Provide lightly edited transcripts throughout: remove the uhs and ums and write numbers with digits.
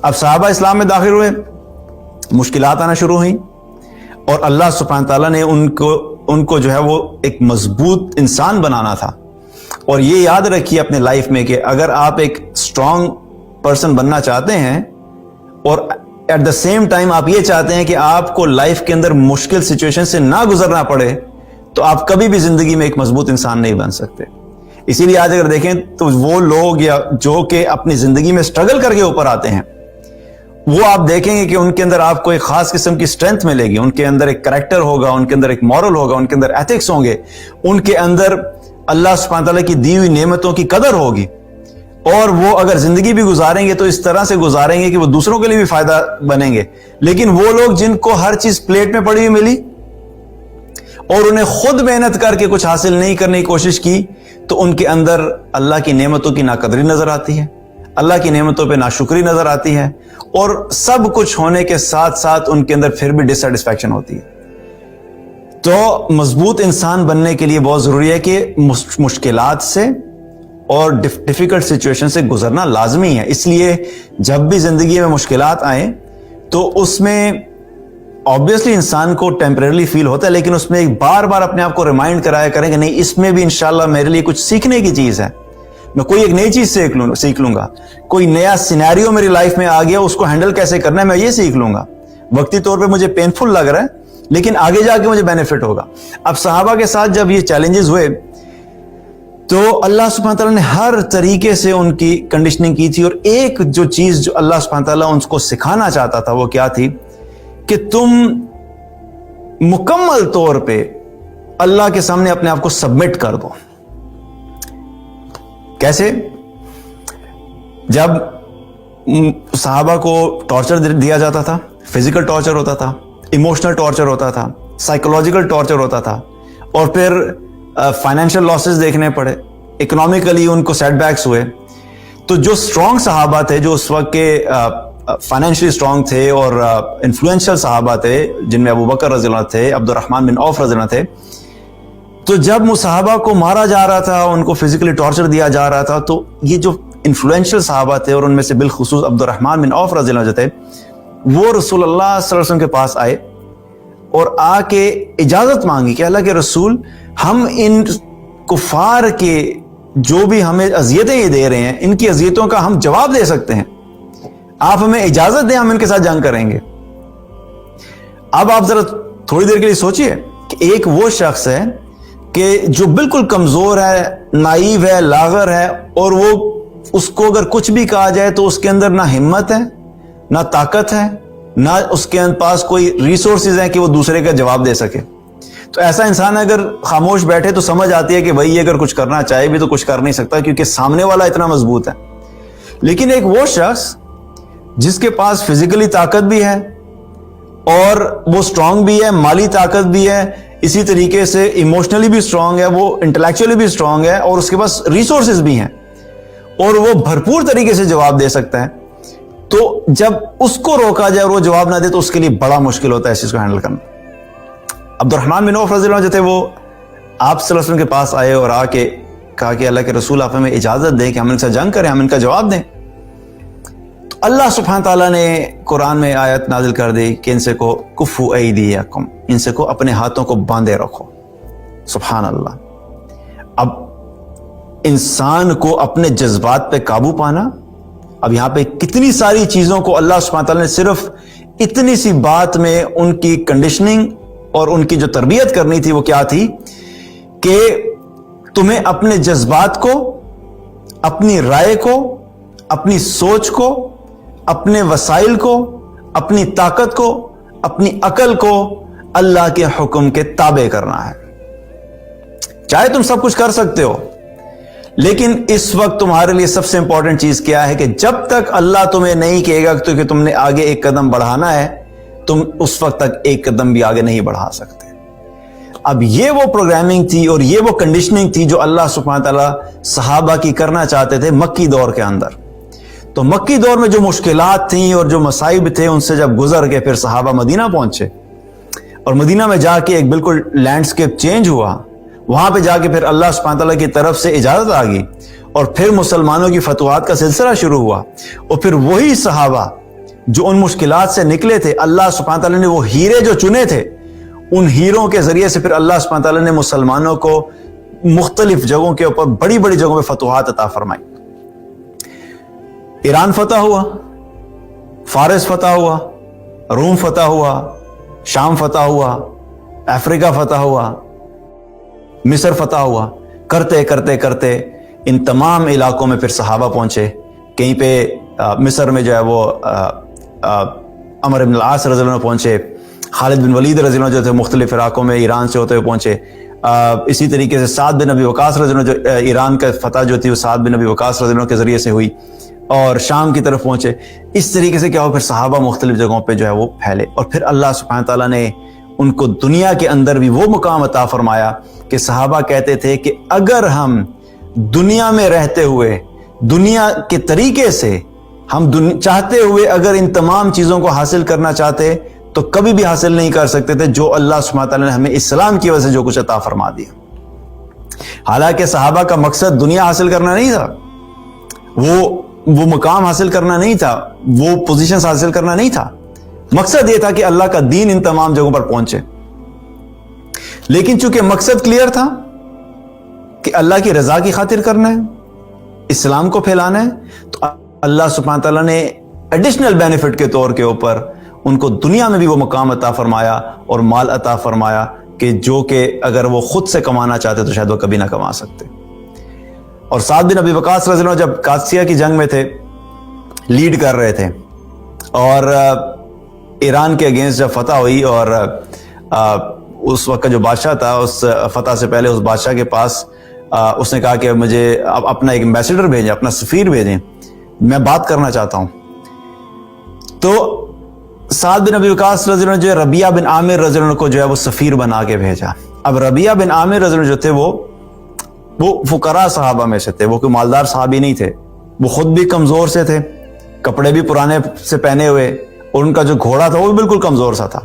اب صحابہ اسلام میں داخل ہوئے، مشکلات آنا شروع ہوئیں، اور اللہ سبحانہ تعالیٰ نے ان کو جو ہے وہ ایک مضبوط انسان بنانا تھا۔ اور یہ یاد رکھیے اپنے لائف میں کہ اگر آپ ایک اسٹرانگ پرسن بننا چاہتے ہیں اور ایٹ دا سیم ٹائم آپ یہ چاہتے ہیں کہ آپ کو لائف کے اندر مشکل سچویشن سے نہ گزرنا پڑے، تو آپ کبھی بھی زندگی میں ایک مضبوط انسان نہیں بن سکتے۔ اسی لیے آج اگر دیکھیں تو وہ لوگ یا جو کہ اپنی زندگی میں اسٹرگل کر کے اوپر آتے ہیں، وہ آپ دیکھیں گے کہ ان کے اندر آپ کو ایک خاص قسم کی اسٹرینتھ ملے گی، ان کے اندر ایک کریکٹر ہوگا، ان کے اندر ایک مورل ہوگا، ان کے اندر ایتھکس ہوں گے، ان کے اندر اللہ سبحانہ تعالیٰ کی دی ہوئی نعمتوں کی قدر ہوگی، اور وہ اگر زندگی بھی گزاریں گے تو اس طرح سے گزاریں گے کہ وہ دوسروں کے لیے بھی فائدہ بنیں گے۔ لیکن وہ لوگ جن کو ہر چیز پلیٹ میں پڑی ہوئی ملی اور انہیں خود محنت کر کے کچھ حاصل نہیں کرنے کی کوشش کی، تو ان کے اندر اللہ کی نعمتوں کی ناقدری نظر آتی ہے، اللہ کی نعمتوں پہ ناشکری نظر آتی ہے، اور سب کچھ ہونے کے ساتھ ساتھ ان کے اندر پھر بھی ڈسسیٹسفیکشن ہوتی ہے۔ تو مضبوط انسان بننے کے لیے بہت ضروری ہے کہ مشکلات سے اور ڈیفیکلٹ سچویشن سے گزرنا لازمی ہے۔ اس لیے جب بھی زندگی میں مشکلات آئیں تو اس میں آبویسلی انسان کو ٹیمپریرلی فیل ہوتا ہے، لیکن اس میں ایک بار بار اپنے آپ کو ریمائنڈ کرایا کریں کہ نہیں، اس میں بھی انشاءاللہ میرے لیے کچھ سیکھنے کی چیز ہے، میں کوئی ایک نئی چیز سیکھ لوں گا، کوئی نیا سینیریو میری لائف میں آ گیا، اس کو ہینڈل کیسے کرنا ہے میں یہ سیکھ لوں گا۔ وقتی طور پہ مجھے پینفل لگ رہا ہے لیکن آگے جا کے مجھے بینیفٹ ہوگا۔ اب صحابہ کے ساتھ جب یہ چیلنجز ہوئے تو اللہ سبحانہ تعالیٰ نے ہر طریقے سے ان کی کنڈیشننگ کی تھی، اور ایک جو چیز جو اللہ سبحانہ تعالیٰ ان کو سکھانا چاہتا تھا وہ کیا تھی کہ تم مکمل طور پہ اللہ کے سامنے اپنے آپ کو سبمٹ کر دو۔ کیسے؟ جب صحابہ کو ٹارچر دیا جاتا تھا، فزیکل ٹارچر ہوتا تھا، ایموشنل ٹارچر ہوتا تھا، سائیکولوجیکل ٹارچر ہوتا تھا، اور پھر فائنینشیل لاسز دیکھنے پڑے، اکنامکلی ان کو سیٹ بیکس ہوئے، تو جو اسٹرانگ صحابہ تھے، جو اس وقت کے فائنینشلی اسٹرانگ تھے اور انفلوئنشل صحابہ تھے، جن میں ابو بکر رضی اللہ عنہ تھے، عبد الرحمن بن عوف رضی اللہ عنہ تھے، تو جب صحابہ کو مارا جا رہا تھا، ان کو فزیکلی ٹارچر دیا جا رہا تھا، تو یہ جو انفلوئنشل صحابہ تھے اور ان میں سے بالخصوص عبد الرحمن بن عوف رضی اللہ عنہ تھے، وہ رسول اللہ صلی اللہ علیہ وسلم کے پاس آئے اور آ کے اجازت مانگی کہ اللہ کے رسول، ہم ان کفار کے جو بھی ہمیں اذیتیں یہ دے رہے ہیں، ان کی اذیتوں کا ہم جواب دے سکتے ہیں، آپ ہمیں اجازت دیں، ہم ان کے ساتھ جنگ کریں گے۔ اب آپ ذرا تھوڑی دیر کے لیے سوچئے کہ ایک وہ شخص ہے کہ جو بالکل کمزور ہے، نائیو ہے، لاغر ہے، اور وہ اس کو اگر کچھ بھی کہا جائے تو اس کے اندر نہ ہمت ہے، نہ طاقت ہے، نہ اس کے پاس کوئی ریسورسز ہیں کہ وہ دوسرے کا جواب دے سکے۔ تو ایسا انسان اگر خاموش بیٹھے تو سمجھ آتی ہے کہ بھائی یہ اگر کچھ کرنا چاہے بھی تو کچھ کر نہیں سکتا، کیونکہ سامنے والا اتنا مضبوط ہے۔ لیکن ایک وہ شخص جس کے پاس فزیکلی طاقت بھی ہے اور وہ اسٹرانگ بھی ہے، مالی طاقت بھی ہے، اسی طریقے سے ایموشنلی بھی اسٹرانگ ہے، وہ انٹلیکچولی بھی اسٹرانگ ہے، اور اس کے پاس ریسورسز بھی ہیں، اور وہ بھرپور طریقے سے جواب دے سکتا ہے، تو جب اس کو روکا جائے اور وہ جواب نہ دے تو اس کے لیے بڑا مشکل ہوتا ہے اس چیز کو ہینڈل کرنا۔ عبد الرحمن بن عوف رضی اللہ عنہ جو تھے، وہ آپ صلی اللہ علیہ وسلم کے پاس آئے اور آ کے کہا کہ اللہ کے رسول، آپ ہمیں اجازت دیں کہ ہم ان سے جنگ کریں، ہم ان کا جواب دیں۔ تو اللہ سبحانہ تعالیٰ نے قرآن میں آیت نازل کر دی کہ ان سے کو کفو ایدیکم، ان سے کو اپنے ہاتھوں کو باندھے رکھو۔ سبحان اللہ۔ اب انسان کو اپنے جذبات پہ قابو پانا، اب یہاں پہ کتنی ساری چیزوں کو اللہ سبحانہ تعالیٰ نے صرف اتنی سی بات میں ان کی کنڈیشننگ اور ان کی جو تربیت کرنی تھی وہ کیا تھی کہ تمہیں اپنے جذبات کو، اپنی رائے کو، اپنی سوچ کو، اپنے وسائل کو، اپنی طاقت کو، اپنی عقل کو اللہ کے حکم کے تابع کرنا ہے۔ چاہے تم سب کچھ کر سکتے ہو، لیکن اس وقت تمہارے لیے سب سے امپورٹنٹ چیز کیا ہے کہ جب تک اللہ تمہیں نہیں کہے گا کہ تم نے آگے ایک قدم بڑھانا ہے، تم اس وقت تک ایک قدم بھی آگے نہیں بڑھا سکتے۔ اب یہ وہ پروگرامنگ تھی اور یہ وہ کنڈیشننگ تھی جو اللہ سبحانہ تعالیٰ صحابہ کی کرنا چاہتے تھے مکی دور کے اندر۔ تو مکی دور میں جو مشکلات تھیں اور جو مصائب تھے، ان سے جب گزر کے پھر صحابہ مدینہ پہنچے، اور مدینہ میں جا کے ایک بالکل لینڈسکیپ چینج ہوا، وہاں پہ جا کے پھر اللہ سبحانہ تعالیٰ کی طرف سے اجازت آ گئی، اور پھر مسلمانوں کی فتوحات کا سلسلہ شروع ہوا، اور پھر وہی صحابہ جو ان مشکلات سے نکلے تھے، اللہ سبحانہ تعالیٰ نے وہ ہیرے جو چنے تھے، ان ہیروں کے ذریعے سے پھر اللہ سبحانہ تعالیٰ نے مسلمانوں کو مختلف جگہوں کے اوپر بڑی بڑی جگہوں پہ فتوحات عطا فرمائی۔ ایران فتح ہوا، فارس فتح ہوا، روم فتح ہوا، شام فتح ہوا، افریقہ فتح ہوا، مصر فتح ہوا۔ کرتے کرتے کرتے ان تمام علاقوں میں پھر صحابہ پہنچے۔ کہیں پہ مصر میں جو ہے وہ عمر بن العاص رضی اللہ عنہ پہنچے، خالد بن ولید رضی اللہ عنہ جو تھے مختلف علاقوں میں ایران سے ہوتے ہوئے پہنچے۔ اسی طریقے سے سعد بن ابی وقاص رضی اللہ عنہ جو ایران کا فتح جو تھی وہ سعد بن ابی وقاص رضی اللہ عنہ کے ذریعے سے ہوئی، اور شام کی طرف پہنچے۔ اس طریقے سے کیا ہو، پھر صحابہ مختلف جگہوں پہ جو ہے وہ پھیلے، اور پھر اللہ سبحانہ تعالیٰ نے ان کو دنیا کے اندر بھی وہ مقام عطا فرمایا کہ صحابہ کہتے تھے کہ اگر ہم دنیا میں رہتے ہوئے دنیا کے طریقے سے ہم چاہتے ہوئے اگر ان تمام چیزوں کو حاصل کرنا چاہتے تو کبھی بھی حاصل نہیں کر سکتے تھے جو اللہ سبحانہ تعالیٰ نے ہمیں اسلام کی وجہ سے جو کچھ عطا فرما دیا۔ حالانکہ صحابہ کا مقصد دنیا حاصل کرنا نہیں تھا، وہ مقام حاصل کرنا نہیں تھا، وہ پوزیشنز حاصل کرنا نہیں تھا، مقصد یہ تھا کہ اللہ کا دین ان تمام جگہوں پر پہنچے۔ لیکن چونکہ مقصد کلیئر تھا کہ اللہ کی رضا کی خاطر کرنا ہے، اسلام کو پھیلانا ہے، تو اللہ سبحانہ تعالیٰ نے ایڈیشنل بینیفٹ کے طور کے اوپر ان کو دنیا میں بھی وہ مقام عطا فرمایا اور مال عطا فرمایا کہ جو کہ اگر وہ خود سے کمانا چاہتے تو شاید وہ کبھی نہ کما سکتے۔ اور سعد بن ابی وقاص رضی اللہ عنہ جب قادسیہ کی جنگ میں تھے، لیڈ کر رہے تھے، اور ایران کے اگینسٹ جب فتح ہوئی، اور اس وقت کا جو بادشاہ تھا اس فتح سے پہلے اس بادشاہ کے پاس اس نے کہا کہ مجھے اپنا ایک ایمبیسیڈر بھیجیں، اپنا سفیر بھیجیں، میں بات کرنا چاہتا ہوں۔ تو سعد بن ابی وقاص رضی اللہ عنہ جو ہے ربیعہ بن عامر رضی اللہ عنہ کو جو ہے وہ سفیر بنا کے بھیجا۔ اب ربیعہ بن عامر رضی اللہ عنہ جو تھے وہ فقراء صحابہ میں سے تھے، وہ کوئی مالدار صحابی نہیں تھے، وہ خود بھی کمزور سے تھے، کپڑے بھی پرانے سے پہنے ہوئے، اور ان کا جو گھوڑا تھا وہ بھی بالکل کمزور سا تھا۔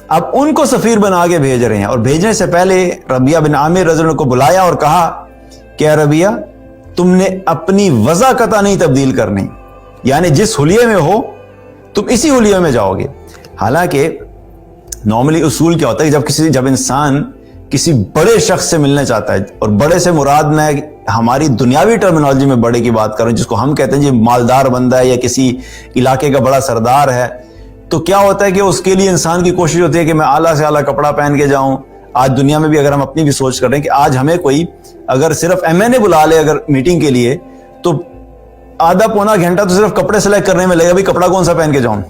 اب ان کو سفیر بنا کے بھیج رہے ہیں، اور بھیجنے سے پہلے ربیعہ بن عامر رضی اللہ عنہ کو بلایا اور کہا کہ ربیعہ تم نے اپنی وضع قطع نہیں تبدیل کرنی، یعنی جس حلیے میں ہو تم اسی حلیے میں جاؤ گے۔ حالانکہ نارملی اصول کیا ہوتا ہے کہ جب انسان کسی بڑے شخص سے ملنے چاہتا ہے، اور بڑے سے مراد میں ہماری دنیاوی ٹرمینالوجی میں بڑے کی بات کروں، جس کو ہم کہتے ہیں جی مالدار بندہ ہے یا کسی علاقے کا بڑا سردار ہے، تو کیا ہوتا ہے کہ اس کے لیے انسان کی کوشش ہوتی ہے کہ میں اعلیٰ سے اعلیٰ کپڑا پہن کے جاؤں۔ آج دنیا میں بھی اگر ہم اپنی بھی سوچ کر رہے ہیں کہ آج ہمیں کوئی اگر صرف MNA بلا لے اگر میٹنگ کے لیے، تو آدھا پونا گھنٹہ تو صرف کپڑے سلیکٹ کرنے میں لگے، بھائی کپڑا کون سا پہن کے جاؤں۔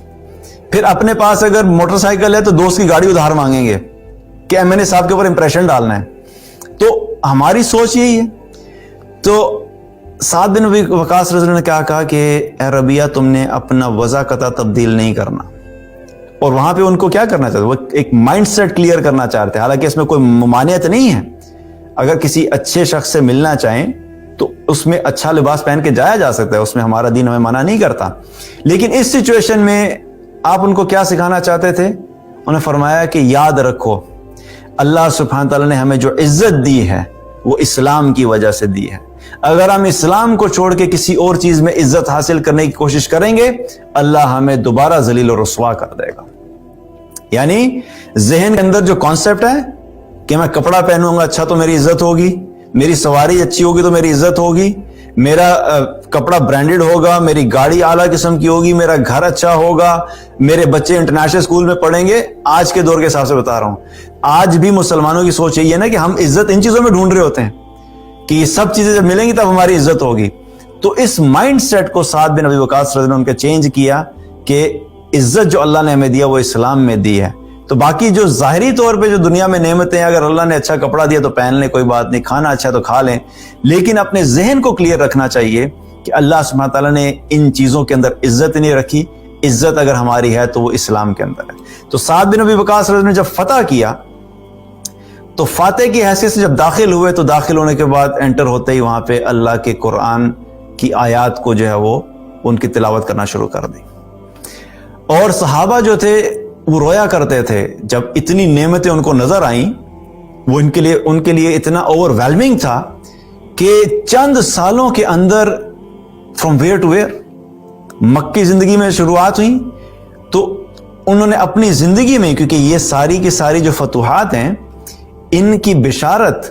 پھر اپنے پاس اگر موٹر سائیکل ہے تو دوست کی گاڑی ادھار مانگیں گے کہ MNA صاحب کے اوپر امپریشن ڈالنا ہے۔ تو ہماری سوچ یہی ہے۔ تو سعد بن ابی وقاص رضی اللہ عنہ نے کیا کہا کہ اے ربیعہ تم نے اپنا وضع قطع تبدیل نہیں کرنا، اور وہاں پہ ان کو کیا کرنا چاہتے، وہ ایک مائنڈ سیٹ کلیئر کرنا چاہتے ہیں۔ حالانکہ اس میں کوئی ممانعت نہیں ہے، اگر کسی اچھے شخص سے ملنا چاہیں تو اس میں اچھا لباس پہن کے جایا جا سکتا ہے، اس میں ہمارا دین ہمیں منع نہیں کرتا۔ لیکن اس سچویشن میں آپ ان کو کیا سکھانا چاہتے تھے؟ انہیں فرمایا کہ یاد رکھو اللہ سبحانہ تعالیٰ نے ہمیں جو عزت دی ہے وہ اسلام کی وجہ سے دی ہے۔ اگر ہم اسلام کو چھوڑ کے کسی اور چیز میں عزت حاصل کرنے کی کوشش کریں گے، اللہ ہمیں دوبارہ ذلیل و رسوا کر دے گا۔ یعنی ذہن کے اندر جو کانسیپٹ ہے کہ میں کپڑا پہنوں گا اچھا تو میری عزت ہوگی، میری سواری اچھی ہوگی تو میری عزت ہوگی، میرا کپڑا برانڈڈ ہوگا، میری گاڑی اعلیٰ قسم کی ہوگی، میرا گھر اچھا ہوگا، میرے بچے انٹرنیشنل اسکول میں پڑھیں گے۔ آج کے دور کے حساب سے بتا رہا ہوں، آج بھی مسلمانوں کی سوچ یہی ہے نا کہ ہم عزت ان چیزوں میں ڈھونڈ رہے ہوتے ہیں کہ یہ سب چیزیں جب ملیں گی تب ہماری عزت ہوگی۔ تو اس مائنڈ سیٹ کو سعد بن ابی وقاص رضی اللہ عنہ نے چینج کیا کہ عزت جو اللہ نے ہمیں دیا وہ اسلام میں دی ہے۔ تو باقی جو ظاہری طور پہ جو دنیا میں نعمتیں ہیں، اگر اللہ نے اچھا کپڑا دیا تو پہن لیں، کوئی بات نہیں، کھانا اچھا تو کھا لیں، لیکن اپنے ذہن کو کلیئر رکھنا چاہیے کہ اللہ سبحانہ تعالیٰ نے ان چیزوں کے اندر عزت نہیں رکھی۔ عزت اگر ہماری ہے تو وہ اسلام کے اندر ہے۔ تو سعد بن ابی وقاص رضی اللہ عنہ نے جب فتح کیا تو فاتح کی حیثیت سے جب داخل ہوئے تو داخل ہونے کے بعد انٹر ہوتے ہی وہاں پہ اللہ کے قرآن کی آیات کو جو ہے وہ ان کی تلاوت کرنا شروع کر دی، اور صحابہ جو تھے وہ رویا کرتے تھے جب اتنی نعمتیں ان کو نظر آئیں۔ وہ ان کے لیے اتنا اوور ویلمنگ تھا کہ چند سالوں کے اندر فرام ویئر ٹو ویئر مکی زندگی میں شروعات ہوئی تو انہوں نے اپنی زندگی میں، کیونکہ یہ ساری کی ساری جو فتوحات ہیں ان کی بشارت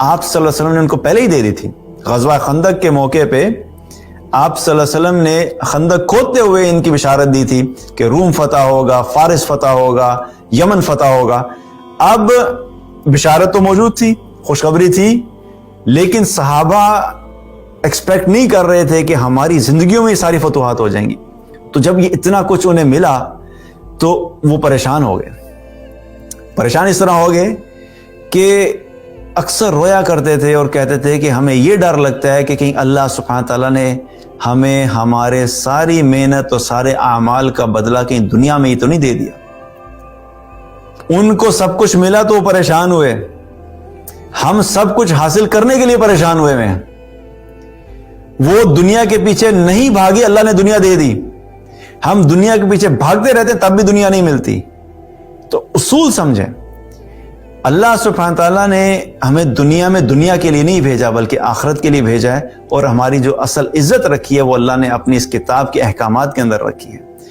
آپ صلی اللہ علیہ وسلم نے ان کو پہلے ہی دے دی تھی. غزوہ خندق کے موقع پہ آپ صلی اللہ علیہ وسلم نے خندق کھودتے ہوئے ان کی بشارت دی تھی کہ روم فتح ہوگا، فارس فتح ہوگا، یمن فتح ہوگا. اب بشارت تو موجود تھی، خوشخبری تھی، لیکن صحابہ ایکسپیکٹ نہیں کر رہے تھے کہ ہماری زندگیوں میں یہ ساری فتوحات ہو جائیں گی. تو جب یہ اتنا کچھ انہیں ملا تو وہ پریشان ہو گئے. پریشان اس طرح ہو گئے کہ اکثر رویا کرتے تھے اور کہتے تھے کہ ہمیں یہ ڈر لگتا ہے کہ کہیں اللہ سبحانہ تعالیٰ نے ہمیں ہمارے ساری محنت اور سارے اعمال کا بدلہ کہیں دنیا میں ہی تو نہیں دے دیا. ان کو سب کچھ ملا تو وہ پریشان ہوئے، ہم سب کچھ حاصل کرنے کے لیے پریشان ہوئے ہیں. وہ دنیا کے پیچھے نہیں بھاگی، اللہ نے دنیا دے دی. ہم دنیا کے پیچھے بھاگتے رہتے تب بھی دنیا نہیں ملتی. تو اصول سمجھیں، اللہ سبحانہ تعالیٰ نے ہمیں دنیا میں دنیا کے لیے نہیں بھیجا بلکہ آخرت کے لیے بھیجا ہے، اور ہماری جو اصل عزت رکھی ہے وہ اللہ نے اپنی اس کتاب کے احکامات کے اندر رکھی ہے.